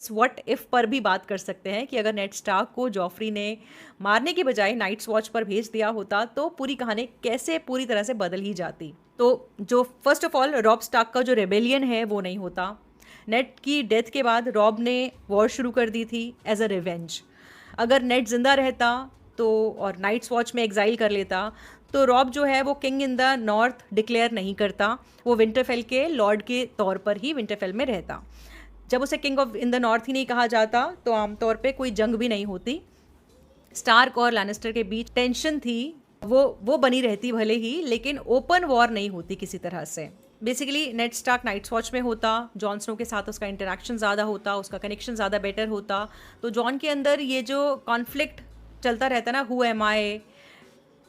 What if पर भी बात कर सकते हैं कि अगर नेड स्टार्क को जॉफ्री ने मारने की बजाय नाइट्स वॉच पर भेज दिया होता तो पूरी कहानी कैसे पूरी तरह से बदल ही जाती। तो जो first of all Rob Stark का जो रेबेलियन है वो नहीं होता। नेड की डेथ के बाद रॉब ने वॉर शुरू कर दी थी एज अ रिवेंज। अगर नेड जिंदा रहता तो और नाइट्स वॉच में एग्जाइल कर लेता तो रॉब जो है वो king in the north declare नहीं करता, वो विंटरफेल के लॉर्ड के तौर पर ही विंटरफेल में रहता। जब उसे king of in the north ही नहीं कहा जाता तो आमतौर पे कोई जंग भी नहीं होती। स्टार्क और लैनिस्टर के बीच टेंशन थी, वो बनी रहती भले ही, लेकिन ओपन वॉर नहीं होती किसी तरह से। Basically Ned Stark Night's Watch में होता, जॉन स्नो के साथ उसका इंटरेक्शन ज़्यादा होता, उसका कनेक्शन ज़्यादा बेटर होता। तो जॉन के अंदर ये जो कॉन्फ्लिक्ट चलता रहता ना, हु एम आई,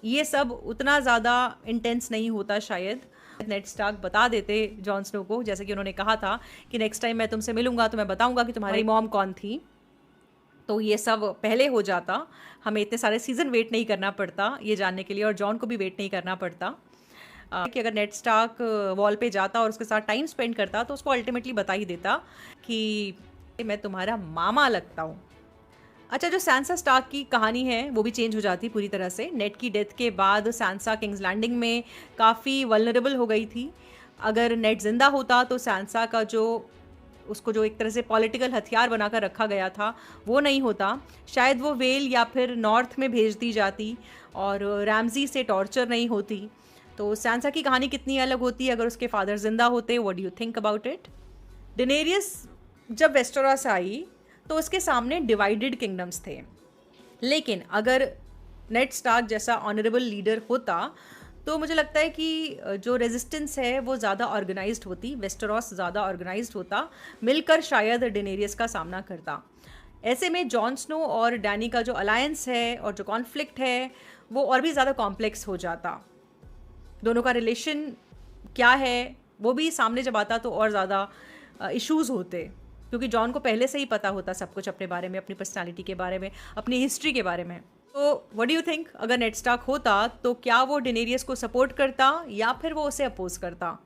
ये सब उतना ज़्यादा इंटेंस नहीं होता शायद। नेड स्टार्क बता देते जॉन स्नो को, जैसे कि उन्होंने कहा था कि नेक्स्ट टाइम मैं तुमसे मिलूंगा तो मैं बताऊंगा कि तुम्हारी मॉम कौन थी। तो ये सब पहले हो जाता, हमें इतने सारे सीजन वेट नहीं करना पड़ता ये जानने के लिए, और जॉन को भी वेट नहीं करना पड़ता कि अगर नेड स्टार्क वॉल पे जाता और उसके साथ टाइम स्पेंड करता तो उसको अल्टीमेटली बता ही देता कि मैं तुम्हारा मामा लगता हूँ। अच्छा, जो सैंसा स्टार्क की कहानी है वो भी चेंज हो जाती पूरी तरह से। नेड की डेथ के बाद सैंसा किंग्स लैंडिंग में काफ़ी वल्नरेबल हो गई थी। अगर नेड जिंदा होता तो सैंसा का जो उसको जो एक तरह से पॉलिटिकल हथियार बनाकर रखा गया था वो नहीं होता। शायद वो वेल या फिर नॉर्थ में भेज दी जाती और रैमजी से टॉर्चर नहीं होती। तो सैंसा की कहानी कितनी अलग होती अगर उसके फादर जिंदा होते। What do you think about it? Daenerys जब वेस्टेरोस आई तो उसके सामने डिवाइडेड किंगडम्स थे, लेकिन अगर नेड स्टार्क जैसा ऑनरेबल लीडर होता तो मुझे लगता है कि जो रेजिस्टेंस है वो ज़्यादा ऑर्गेनाइज्ड होती, वेस्टेरोस ज़्यादा ऑर्गेनाइज्ड होता, मिलकर शायद डेनेरियस का सामना करता। ऐसे में जॉन स्नो और डैनी का जो अलायंस है और जो कॉन्फ्लिक्ट है वो और भी ज़्यादा कॉम्प्लेक्स हो जाता। दोनों का रिलेशन क्या है वो भी सामने जब आता तो और ज़्यादा इश्यूज होते, क्योंकि जॉन को पहले से ही पता होता सब कुछ अपने बारे में, अपनी पर्सनालिटी के बारे में, अपनी हिस्ट्री के बारे में। तो व्हाट डू यू थिंक, अगर नेड स्टार्क होता तो क्या वो डेनेरियस को सपोर्ट करता या फिर वो उसे अपोज करता?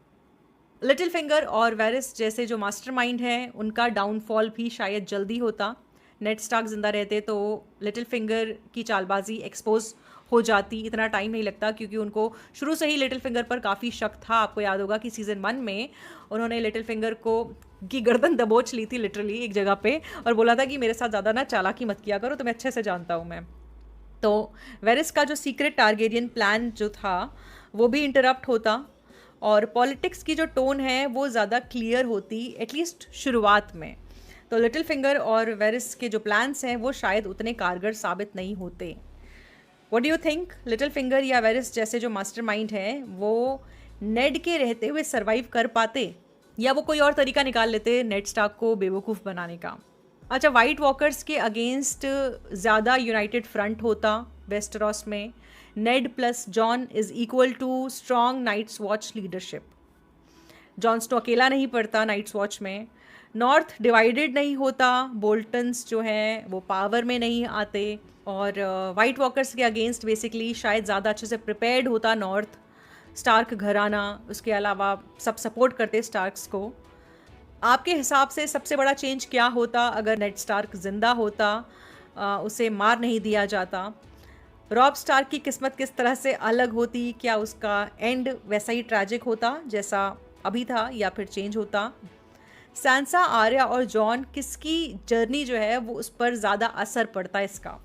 लिटिल फिंगर और वेरिस जैसे जो मास्टरमाइंड हैं उनका डाउनफॉल भी शायद जल्दी होता। नेड स्टार्क जिंदा रहते तो लिटिल फिंगर की चालबाजी एक्सपोज हो जाती, इतना टाइम नहीं लगता, क्योंकि उनको शुरू से ही लिटिल फिंगर पर काफ़ी शक था। आपको याद होगा कि सीज़न 1 में उन्होंने लिटिल फिंगर को की गर्दन दबोच ली थी लिटरली एक जगह पे, और बोला था कि मेरे साथ ज़्यादा ना चालाकी मत किया करो, तुम्हें अच्छे से जानता हूँ मैं। तो वेरिस का जो सीक्रेट टारगेरियन प्लान जो था वो भी इंटरप्ट होता, और पॉलिटिक्स की जो टोन है वो ज़्यादा क्लियर होती, एटलीस्ट शुरुआत में। तो लिटिल फिंगर और वेरिस के जो प्लान्स हैं वो शायद उतने कारगर साबित नहीं होते। What do you think, little finger या वेरिस जैसे जो मास्टरमाइंड हैं वो नेड के रहते हुए सरवाइव कर पाते, या वो कोई और तरीका निकाल लेते नेड स्टार्क को बेवकूफ़ बनाने का? अच्छा, वाइट वॉकर्स के अगेंस्ट ज़्यादा यूनाइटेड फ्रंट होता वेस्टरॉस में। Ned plus Jon is equal to strong Night's Watch leadership. Jon Snow अकेला नहीं पड़ता नाइट्स वॉच में। नॉर्थ डिवाइडेड नहीं होता, बोल्टन्स जो हैं वो पावर में नहीं आते, और वाइट वॉकर्स के अगेंस्ट बेसिकली शायद ज़्यादा अच्छे से प्रिपेयर्ड होता नॉर्थ। स्टार्क घराना, उसके अलावा सब सपोर्ट करते स्टार्क्स को। आपके हिसाब से सबसे बड़ा चेंज क्या होता अगर नेड स्टार्क जिंदा होता, उसे मार नहीं दिया जाता? रॉब स्टार्क की किस्मत किस तरह से अलग होती? क्या उसका एंड वैसा ही ट्रैजिक होता जैसा अभी था, या फिर चेंज होता? सैंसा, आर्या और जॉन किसकी जर्नी जो है वो उस पर ज़्यादा असर पड़ता है इसका?